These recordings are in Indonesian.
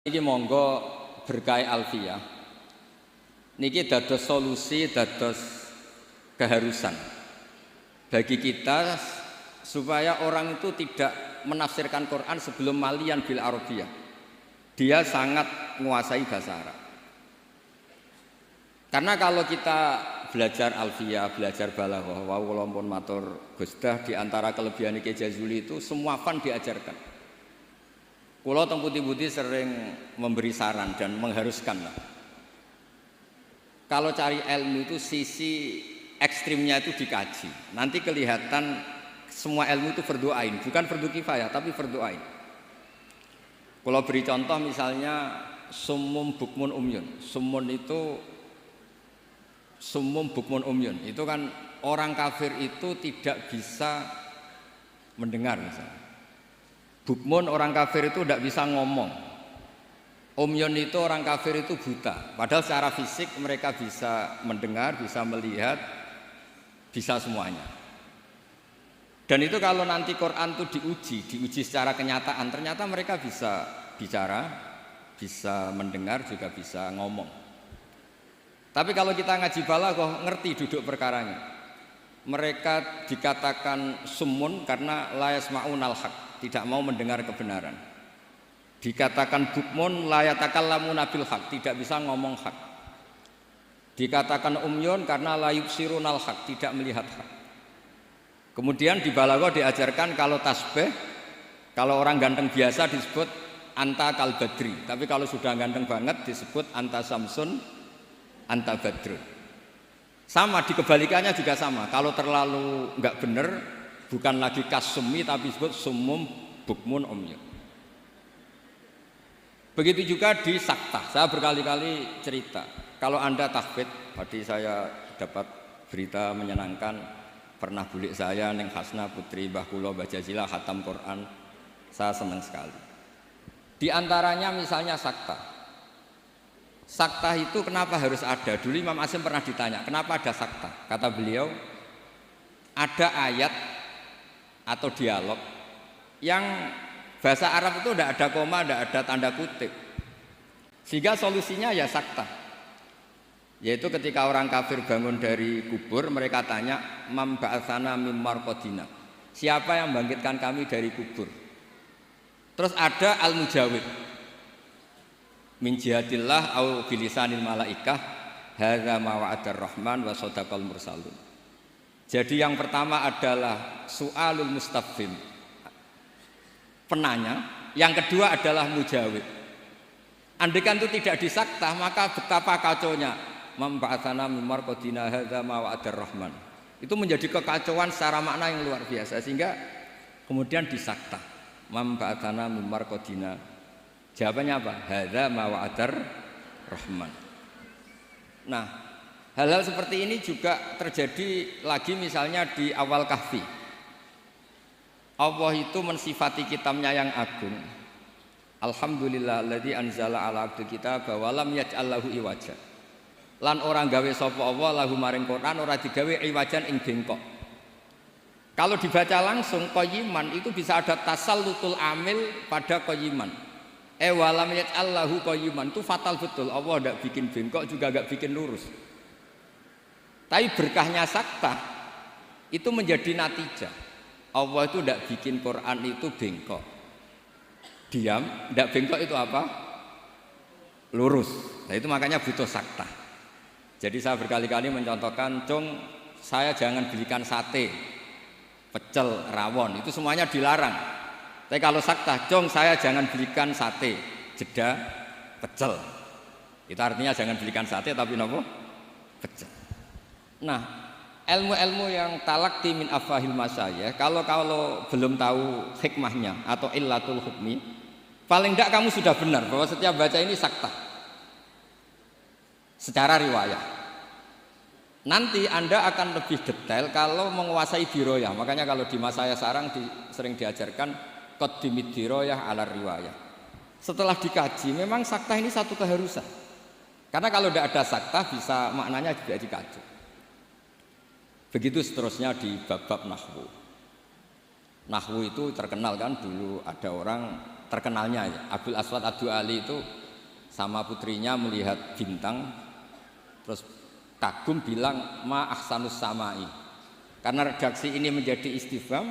Niki monggo berkah alfiyah. Niki dados solusi, dados keharusan bagi kita supaya orang itu tidak menafsirkan Quran sebelum malian bil arabiyah. Dia sangat menguasai bahasa Arab. Karena kalau kita belajar alfiyah, belajar balaghah, wa kula pun matur Gusdah di antara kelebihan Ki Jazuli itu semua fan diajarkan. Kulo teng putih-putih sering memberi saran dan mengharuskan lah. Kalau cari ilmu itu sisi ekstrimnya itu dikaji. Nanti kelihatan semua ilmu itu fardu ain, bukan fardu kifayah tapi fardu ain. Kulo beri contoh misalnya summum bukmun umyun. Summun itu summum bukmun umyun. Itu kan orang kafir itu tidak bisa mendengar misalnya. Bukmun orang kafir itu tidak bisa ngomong. Umyun itu orang kafir itu buta. Padahal secara fisik mereka bisa mendengar, bisa melihat, bisa semuanya. Dan itu kalau nanti Quran itu diuji secara kenyataan, ternyata mereka bisa bicara, bisa mendengar, juga bisa ngomong. Tapi kalau kita ngaji balaghah ngerti duduk perkaranya. Mereka dikatakan summun karena la yasma'unal haq, tidak mau mendengar kebenaran. Dikatakan bukmun la yatakallamuna bil haq, tidak bisa ngomong hak. Dikatakan umyun karena la yubsirunal haq, tidak melihat hak. Kemudian di balaghah diajarkan kalau tasbih, kalau orang ganteng biasa disebut anta kal badri, tapi kalau sudah ganteng banget disebut anta samsun, anta badrun. Sama, di kebalikannya juga sama. Kalau terlalu enggak benar, bukan lagi kasumi tapi disebut summum bukmun umyun. Begitu juga di saktah. Saya berkali-kali cerita. Kalau Anda tahfidz, tadi saya dapat berita menyenangkan, pernah bulik saya Neng Hasna putri Mbah kula Bajazila khatam Quran. Saya senang sekali. Di antaranya misalnya saktah. Saktah itu kenapa harus ada? Dulu Imam Asy'im pernah ditanya, kenapa ada saktah? Kata beliau, ada ayat atau dialog yang bahasa Arab itu tidak ada koma, tidak ada tanda kutip. Sehingga solusinya ya saktah. Yaitu ketika orang kafir bangun dari kubur, mereka tanya, "Mam ba'atsana mim marqadina." Siapa yang membangkitkan kami dari kubur? Terus ada al-mujawib. Min jihadillah au bilisanil malaikah hadza ma wa'adar rahman wa sadaqal mursalun. Jadi yang pertama adalah su'alul mustafhim, penanya, yang kedua adalah mujawib. Andaikan itu tidak disaktah, maka betapa kacaunya memba'atsana mim marqadina hadza ma wa'adar rahman. Itu menjadi kekacauan secara makna yang luar biasa, sehingga kemudian disaktah memba'atsana mim marqadina. Jawabannya apa? Hadza ma wa'adar rahman. Nah, hal-hal seperti ini juga terjadi lagi misalnya di awal Kahfi. Allah itu mensifati kitabnya yang agung. Alhamdulillahilladzi anzala ala abdil kitaba wa lam yaj'al lahu iwaja. Lan orang gawe sapa Allah lahu maring Quran ora digawe iwajan ing bengkok. Kalau dibaca langsung qayyiman itu bisa ada tasallutul amil pada qayyiman. Walam yaj'allahu qayyiman itu fatal betul. Allah tidak bikin bengkok juga tidak bikin lurus. Tapi berkahnya saktah itu menjadi natijah. Allah itu tidak bikin Quran itu bengkok. Diam, tidak bengkok itu apa? Lurus. Nah itu makanya butuh saktah. Jadi saya berkali-kali mencontohkan, cung saya jangan belikan sate, pecel, rawon, itu semuanya dilarang. Tapi kalau saktah, cung saya jangan belikan sate, jeda, pecel. Itu artinya jangan belikan sate tapi nopo? Pecel. Nah, ilmu-ilmu yang talaqti min afahil masyayikh, kalau belum tahu hikmahnya atau illatul hukmi, paling tidak kamu sudah benar bahwa setiap baca ini saktah secara riwayat. Nanti Anda akan lebih detail kalau menguasai diroyah. Makanya kalau di masa saya sekarang sering diajarkan qaddimid diroyah ala riwayah. Setelah dikaji, memang saktah ini satu keharusan. Karena kalau tidak ada saktah bisa maknanya juga dikaji. Begitu seterusnya di bab-bab nahwu. Nahwu itu terkenal kan, dulu ada orang terkenalnya ya. Abul Aswad Ad-Du'ali itu sama putrinya melihat bintang terus kagum bilang ma ahsanus samai. Karena redaksi ini menjadi istifham,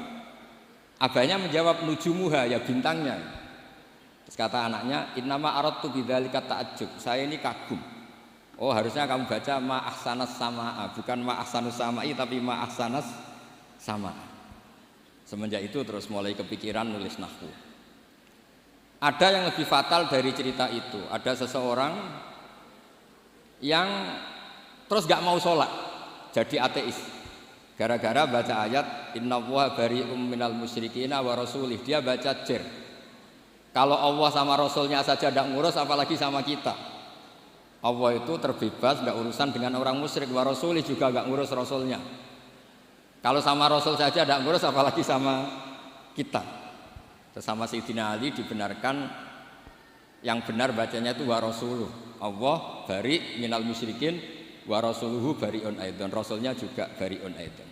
abahnya menjawab nujumuha, ya bintangnya. Terus kata anaknya innama aradtu bidzalika ta'ajjub, saya ini kagum. Oh harusnya kamu baca ma ahsanas samaa, bukan ma ahsanus samai tapi ma ahsanas sama. Semenjak itu terus mulai kepikiran nulis nahwu. Ada yang lebih fatal dari cerita itu. Ada seseorang yang terus gak mau sholat, jadi ateis. Gara-gara baca ayat innallaha bari'um minal musyrikina wa rasulih. Dia baca jer. Kalau Allah sama Rasulnya saja tidak ngurus, apalagi sama kita. Allah itu terbebas, gak urusan dengan orang musyrik. Wa rasulih juga gak ngurus Rasulnya. Kalau sama Rasul saja tidak ngurus, apalagi sama kita. Sama Sayyidina Ali dibenarkan yang benar bacanya itu wa rasuluh. Allah bari minal musyrikin wa rasuluhu bariun aidan. Rasulnya juga bariun aidan.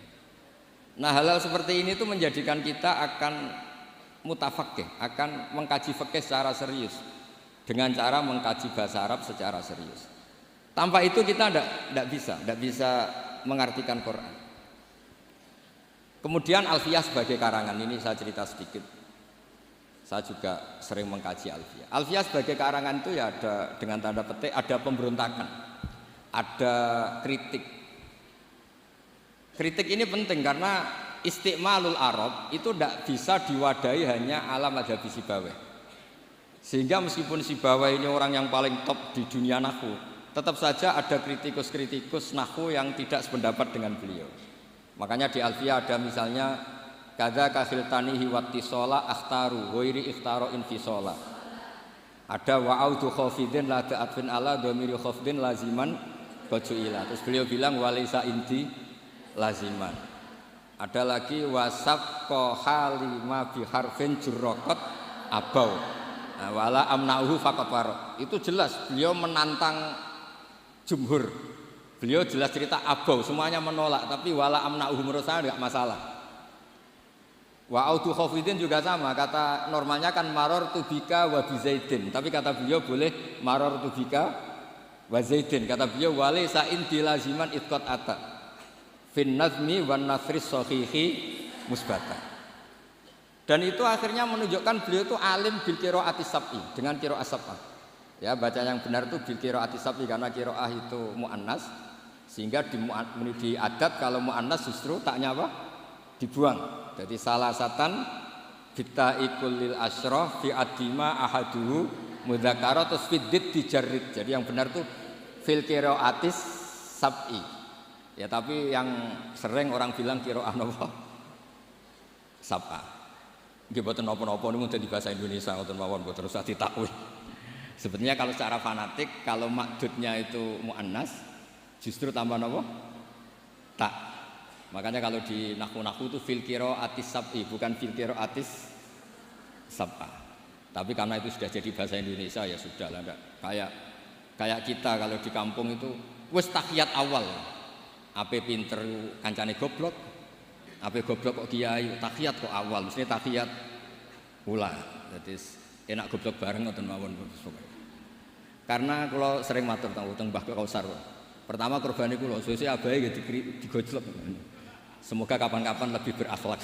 Nah, hal-hal seperti ini itu menjadikan kita akan mutafaqih, akan mengkaji fikih secara serius dengan cara mengkaji bahasa Arab secara serius. Tanpa itu kita tidak bisa mengartikan Quran. Kemudian Alfiyah sebagai karangan ini saya cerita sedikit. Saya juga sering mengkaji Alfiyah. Alfiyah sebagai karangan itu ya ada dengan tanda petik ada pemberontakan, ada kritik. Kritik ini penting karena istiqmalul Arab itu tidak bisa diwadahi hanya ala madhabi Sibawayh. Sehingga meskipun Sibawayh ini orang yang paling top di dunia nahwu, tetap saja ada kritikus-kritikus nahwu yang tidak sependapat dengan beliau. Makanya di Alfiyah ada misalnya kada kafiltanihi wattisola akhtaru ghairi ikhtaro infisola. Ada wa'audu khafidin la ta'atfin ala dhamiri khafdin laziman bajuila. Terus beliau bilang walisa inti laziman. Ada lagi wasab halima biharfin jurraqat abau. Nah, wala amna'uhu faqat warok. Itu jelas beliau menantang jumhur. Beliau jelas cerita abau, semuanya menolak, tapi wala amna'uhu menurut saya enggak masalah. Wa audu khafidin juga sama, kata normalnya kan maror tubika wa bizaidin, tapi kata beliau boleh maror tubika wa zaidin. Kata beliau walaysa inti laziman itqat ata fin nazmi wan nasri sahihi musbata. Dan itu akhirnya menunjukkan beliau itu alim bil qiraatis sab'i, dengan qiraat sab'ah. Ya, baca yang benar itu bil qiraatis sab'i karena qiraah itu muannas, sehingga di adat kalau muannas justru taknya apa? Dibuang. Jadi salasatan bittaikul lil asyraf fi adima ahaduhu mudzakara terus fiddit dijarrid. Jadi yang benar tuh fil qiraatis sab'i. Ya tapi yang sering orang bilang qiraah napa? Sab'ah. Nggih boten napa-napa niku dadi bahasa Indonesia ngoten mawon boten usah ditakwil. Sebenarnya kalau secara fanatik kalau makdudnya itu muannas justru tambah napa? Tak. Makanya kalau di nahwu itu fil qiraatis sab'i bukan fil qiraatis sab'ah. Tapi karena itu sudah jadi bahasa Indonesia ya sudah lah enggak. Kayak kita kalau di kampung itu wis tahiyat awal. Ape pinter kancane goblok. Ape goblok kok kiai tahiyat kok awal, mesti tahiyat ula. Jadi enak goblok bareng ngoten mawon. Karena kalau sering matur teng Mbah Kausar. Pertama kurbane kula sesuk abahe nggih digojlok. Semoga kapan-kapan lebih berakhlak.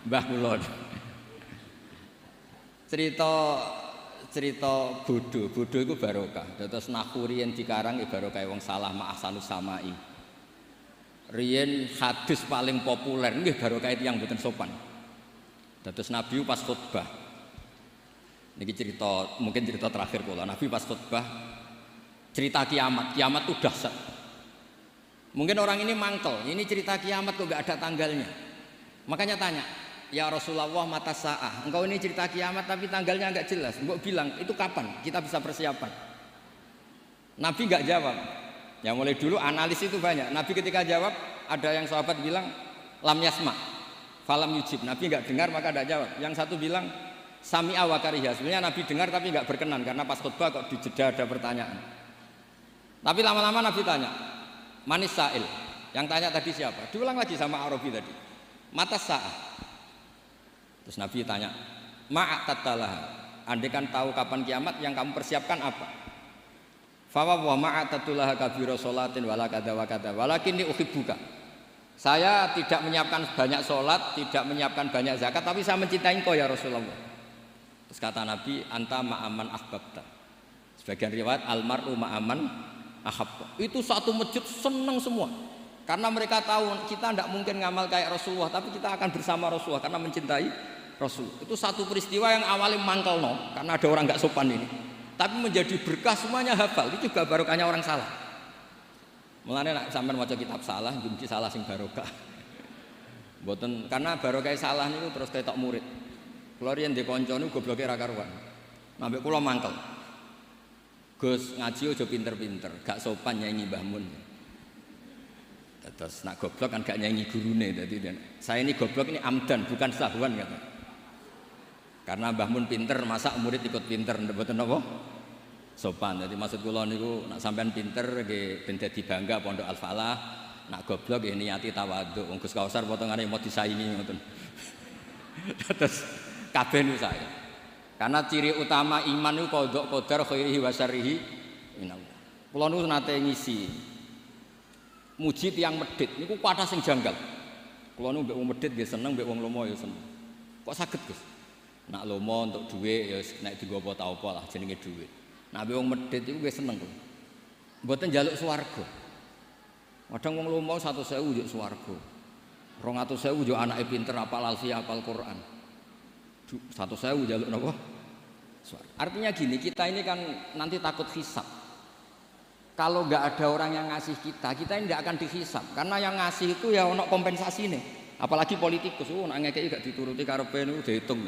Mbah kula. Cerita bodoh itu barokah. Terus nahwu riyen dikarang barokah wong salah ma ahsanus samai. Riyen hadis paling populer nggih barokah yang mboten sopan. Terus Nabi pas khutbah. Niki cerita mungkin cerita terakhir kula. Nabi pas khutbah cerita kiamat itu dahsyat. Mungkin orang ini mangkel, ini cerita kiamat kok gak ada tanggalnya. Makanya tanya, ya Rasulullah mata sa'ah, engkau ini cerita kiamat tapi tanggalnya gak jelas. Engkau bilang, itu kapan kita bisa persiapan? Nabi gak jawab. Ya mulai dulu analis itu banyak. Nabi ketika jawab, ada yang sahabat bilang, lam yasma, falam yujib. Nabi gak dengar maka gak jawab. Yang satu bilang, sami'a wa kariha. Sebenarnya Nabi dengar tapi gak berkenan karena pas khutbah kok dijeda ada pertanyaan. Tapi lama-lama Nabi tanya, manis sa'il, yang tanya tadi siapa? Diulang lagi sama Arabi tadi, mata sa'ah. Terus Nabi tanya, ma'atatalah. Andai kan tahu kapan kiamat, yang kamu persiapkan apa? Fa wa ma'atatulah kabira sholatin wala kada wa kada walakinni uhibbuka. Saya tidak menyiapkan banyak sholat, tidak menyiapkan banyak zakat, tapi saya mencintai engkau ya Rasulullah. Terus kata Nabi, anta ma'aman ahbabta. Sebagian riwayat almar'u ma'aman ahabba. Itu satu masjid senang semua. Karena mereka tahu kita tidak mungkin ngamal kayak Rasulullah, tapi kita akan bersama Rasulullah karena mencintai Rasul. Itu satu peristiwa yang awalnya mangkel karena ada orang nggak sopan ini. Tapi menjadi berkah, semuanya hafal. Itu juga barokahnya orang salah. Mulane nek sampean maca kitab salah, mungkin salah sing barokah. Mboten karena barokah salah niku terus ketok murid. Kula riyen ndek kanca niku gobloke ra karuan. Nambek kula mangkel. Gus ngaji aja pinter-pinter, gak sopan nyanyi Mbah Mun. Terus nak goblok kan gak nyanyi gurune, jadi saya ini goblok ini amdan bukan sahwan kata. Karena Mbah Mun pinter, masa murid ikut pinter, mboten napa? Sopan. Jadi maksud kula niku nak sampean pinter nggih ben dadi bangga Pondok Al Falah, nak goblok nggih niati tawadhu. Wong Gus Kausar potongane mau disaingi ngoten. Terus kabeh niku saya. Karena ciri utama iman niku qadha qadar khairihi wa syarrihi minallah. Kula niku nate ngisi muji tiyang medhit niku kathah sing janggal. Kula niku mbek wong medhit nggih seneng, mbek wong lomo ya seneng. Kok saged, Gus? Nak lomo untuk dhuwit ya nek digowo ta apa lah jenenge dhuwit. Nak mbek wong medhit iku nggih seneng kok. Mboten njaluk swarga. Kadang wong lomo 100.000 njuk swarga. 200.000 njuk anake pinter apal alfiah apal Quran. 100.000 njaluk napa? Swarga. Artinya gini, kita ini kan nanti takut hisab. Kalau nggak ada orang yang ngasih kita ini nggak akan dihisab. Karena yang ngasih itu ya ono kompensasi nih. Apalagi politikus, nak ngekei gak dituruti karepe niku dihitung.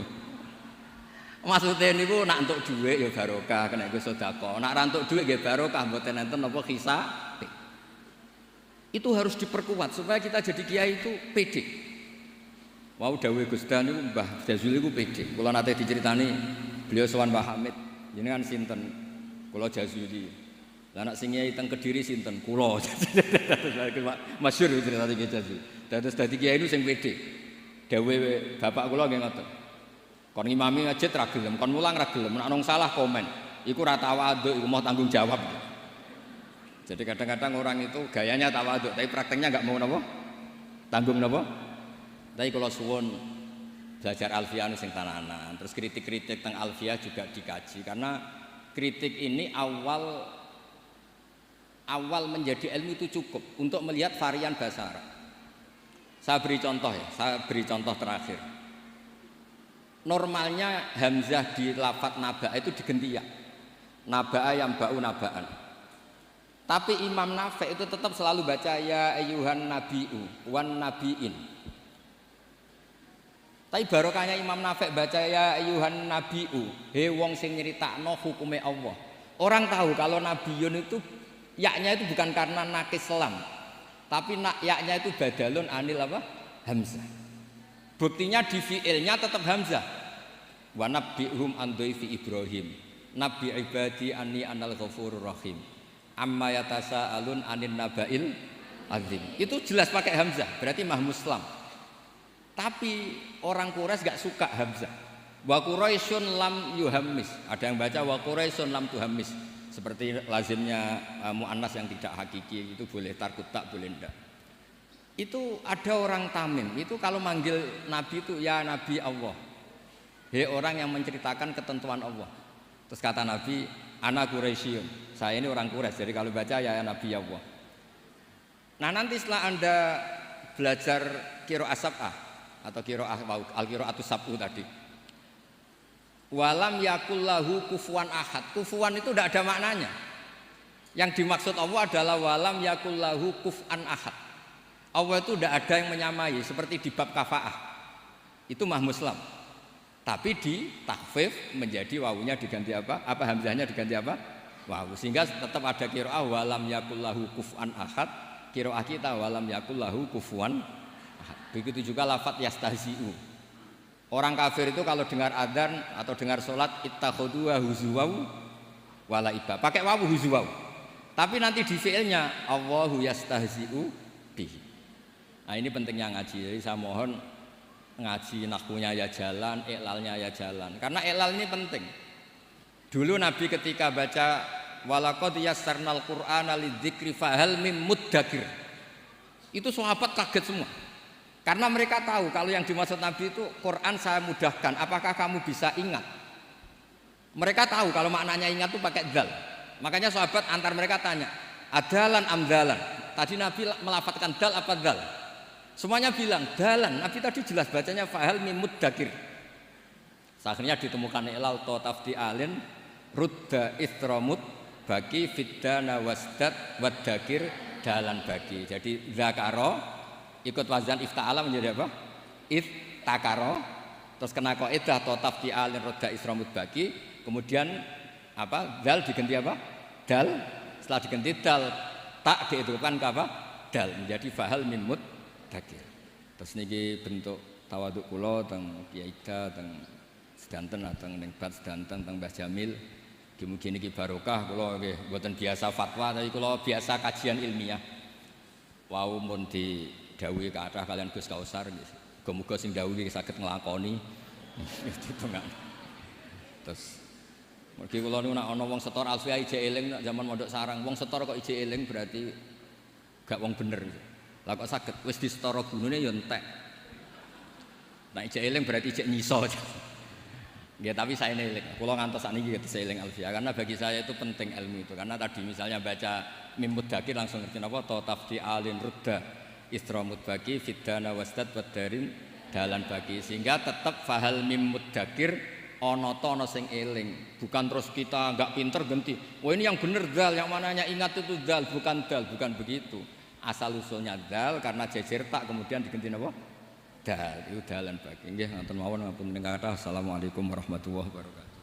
Maksudnya niku nak entuk dhuwit ya barokah, kena iku sedekah. Nak ra entuk dhuwit nggih barokah, mboten enten napa hisab. Itu harus diperkuat supaya kita jadi kiai itu pede. Wau dawuh Gus Dan niku Mbah Jazuli niku pede. Kula nate diceritani beliau sowan Mbah Hamid. Jenengan sinten? Kula Jazuli. Lah anak sing kiai teng Kediri sinten? Kula. Masyhur cerita iki Jazuli. Dados dadi kiai niku sing pede. Dawuh bapak kula nggih ngoten. Kon ngimami masjid ra gelem, kon mulang ra gelem, nek ana salah komen. Iku ra tawadhu, iku mau tanggung jawab. Jadi kadang-kadang orang itu gayanya tawadhu, tapi prakteknya enggak mau napa? Tanggung napa? Tapi kalau suwun belajar alfiah sing tananan, terus kritik-kritik tentang alfiah juga dikaji karena kritik ini awal menjadi ilmu itu cukup untuk melihat varian bahasa Arab. Saya beri contoh terakhir. Normalnya hamzah di lafadz naba'a itu diganti ya. Naba'a yang ba'u naba'an. Tapi Imam Nafi' itu tetap selalu baca ya ayyuhan nabi'u wan nabi'in. Tapi barokahnya Imam Nafi' baca ya ayyuhan nabi'u, he wong sing nyeritakno hukume Allah. Orang tahu kalau nabiyun itu yaknya itu bukan karena nakis selam, tapi yaknya itu badalun anil apa? Hamzah. Buktinya di fi'ilnya tetap hamzah. Wa nabbi'hum an dhaifi Ibrahim. Nabi ibadi anni anal ghafurur rahim. Amma yatasaalun anin naba'il azim. Itu jelas pakai hamzah, berarti mah muslam. Tapi orang Quraisy enggak suka hamzah. Wa Quraisyun lam yuhammis. Ada yang baca wa Quraisyun lam tuhammis. Seperti lazimnya muannas yang tidak hakiki, itu boleh tarkut tak boleh enggak. Itu ada orang Tamim, itu kalau manggil Nabi itu ya Nabi Allah. Hei orang yang menceritakan ketentuan Allah. Terus kata Nabi, ana Quraisyun. Saya ini orang Quraisy, jadi kalau baca ya Nabi Allah. Nah nanti setelah Anda belajar qiraah sab'ah atau qiraah al-qiraatus sab'u tadi. Walam yakullahu kufuwan ahad. Kufuwan itu tidak ada maknanya. Yang dimaksud Allah adalah walam yakullahu kuf'an ahad. Allah itu tidak ada yang menyamai seperti di bab kafaah. Itu mah muslam. Tapi di takhfif menjadi wawunya diganti apa? Apa hamzahnya diganti apa? Wawu. Sehingga tetap ada qiraah walam yakullahu kuf'an ahad. Qiraah kita walam yakullahu kufuwan ahad. Begitu juga lafadz yastahzi'u. Orang kafir itu kalau dengar adzan atau dengar sholat ittakhadhu huzuwau wala iba. Pakai wawu huzuwau. Tapi nanti di fi'ilnya Allahu yastahzi'u bihi. Nah ini pentingnya ngaji. Jadi saya mohon ngaji nahwunya ya jalan, iklalnya ya jalan. Karena iklal ini penting. Dulu Nabi ketika baca walaqad yassarnal qur'ana lidzikri fahal mim muddakir. Itu sahabat kaget semua. Karena mereka tahu kalau yang dimaksud Nabi itu Quran saya mudahkan, apakah kamu bisa ingat? Mereka tahu kalau maknanya ingat itu pakai dzal. Makanya sahabat antar mereka tanya, adalan amdalan. Tadi Nabi melafadzkan dal apa dzal? Semuanya bilang dalan. Nabi tadi jelas bacanya fahal mim muddakir. Akhirnya ditemukan ilal to tafdi alin rudda istramut bagi fiddana wasdat waddakir dalan bagi. Jadi zakaro ikut wazan ifta'ala menjadi apa? Iftakaro. Terus kena kaidah to tafdi alin rudda istramut bagi. Kemudian apa? Dal diganti apa? Dal. Setelah diganti dal tak dihidupkan ke apa? Dal menjadi fahal mim muddakir. Terus niki bentuk tawaduk kula teng Kiai Ida teng sedanten teng ning bat sedanten teng Mbah Jamil. Mugi niki barokah kula nggih mboten biasa fatwa tapi kula biasa kajian ilmiah. Wau mun didhawuhi kathah kalian Gus Kausar nggih. Muga-muga sing dawuhi saged nglakoni. Terus mergi kula niku nek ana wong setor alfiah ije eling nek zaman mondok sarang, wong setor kok ije eling berarti gak wong bener. Lah kok saged wis disetara gunune ya entek. Nek ije eling berarti ije nyiso. Ya tapi saya eling. Kula ngantos sakniki ketes eling alfiah karena bagi saya itu penting ilmu itu. Karena tadi misalnya baca mim muddakir langsung ngerti napa ta tafdi alin rudda istramut bagi fiddana wasdad wadarin dalan bagi sehingga tetap fahal mim muddakir ana ta ana sing eling. Bukan terus kita enggak pinter ganti. Oh ini yang bener dal, yang mananya ingat itu dal, bukan begitu. Asal usulnya dal karena jejer tak kemudian diganti napa? Dal, itu dalan bagi. Nggih, ngoten mawon ngapunten kathah. Assalamualaikum warahmatullahi wabarakatuh.